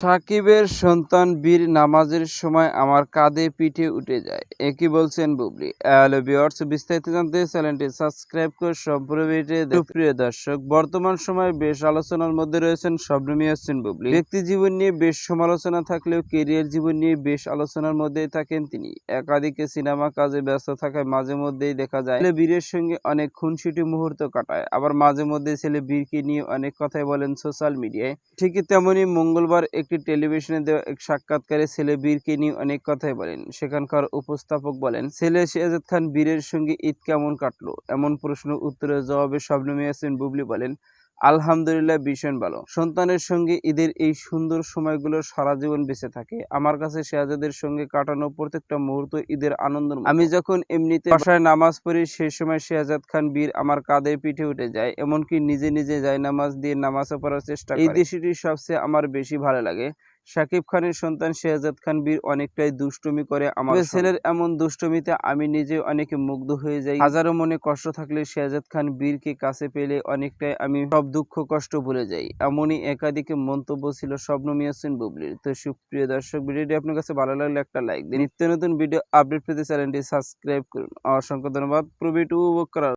সাকিবের সন্তান বীর নামাজের সময় আমার কাঁধে পিঠে উঠে যায়। একই বলছেন বুবলি। হ্যালো ভিউয়ার্স, বিস্তারিত জানতে চ্যানেলটি সাবস্ক্রাইব করে সম্পূর্ণ ভিডিও দেখুন। সুপ্রিয় দর্শক, বর্তমান সময়ে বেশ আলোচনার মধ্যে রয়েছেন শবনম ইয়াসমিন বুবলি। ব্যক্তি জীবন নিয়ে বেশ সমালোচনা থাকলেও কেরিয়ার জীবন নিয়ে বেশ আলোচনার মধ্যেই থাকেন তিনি। একাধিকে সিনেমা কাজে ব্যস্ত থাকায় মাঝে মধ্যেই দেখা যায় ছেলে বীরের সঙ্গে অনেক খুনসুটি মুহূর্ত কাটায়, আবার মাঝে মধ্যে ছেলে বীরকে নিয়ে অনেক কথাই বলেন সোশ্যাল মিডিয়ায়। ঠিকই তেমনি মঙ্গলবার একটি টেলিভিশনে দেওয়া এক সাক্ষাৎকারে ছেলে বীরকে নিয়ে অনেক কথাই বলেন। সেখানকার উপস্থাপক বলেন, ছেলে শেহজাদ খান বীরের সঙ্গে ঈদ কেমন কাটলো? এমন প্রশ্নের উত্তরের জবাবে শবনম ইয়াসমিন বুবলি বলেন, আলহামদুলিল্লাহ ভীষণ ভালো। সন্তানের সঙ্গে ঈদের এই সুন্দর সময়গুলো সারা জীবন বেঁচে থাকে। আমার কাছে শেহজাদের সঙ্গে কাটানো প্রত্যেকটা মুহূর্ত ঈদের আনন্দের মতো। আমি যখন এমনিতে বাসায় নামাজ পড়ি সেই সময় শেহজাদ খান বীর আমার কাঁধে পিঠে উঠে যায়, এমনকি নিজে নিজে জায়নামাজ দিয়ে নামাজও পড়ার চেষ্টা করে। এই দৃশ্যটি সবচেয়ে আমার বেশি ভালো লাগে। শাকিব খানের সন্তান শেহজাদ খান বীর অনেকটাই দুষ্টুমি করে আমার ছেলের এমন দুষ্টুমিতে আমি নিজে অনেক মুগ্ধ হয়ে যাই। হাজারো মনে কষ্ট থাকলে শেহজাদ খান বীরকে কাছে পেলে অনেকটাই আমি সব দুঃখ কষ্ট ভুলে যাই। এমনই একাধিক মন্তব্য ছিল শবনম ইয়াসমিন বুবলির। তো সুপ্রিয় দর্শক, ভিডিওটি আপনার কাছে ভালো লাগলে একটা লাইক দিন। নিত্য নতুন ভিডিও আপডেট পেতে চ্যানেলটি সাবস্ক্রাইব করুন। অসংখ্য ধন্যবাদ। পুরো ভিডিওটি উপভোগ করার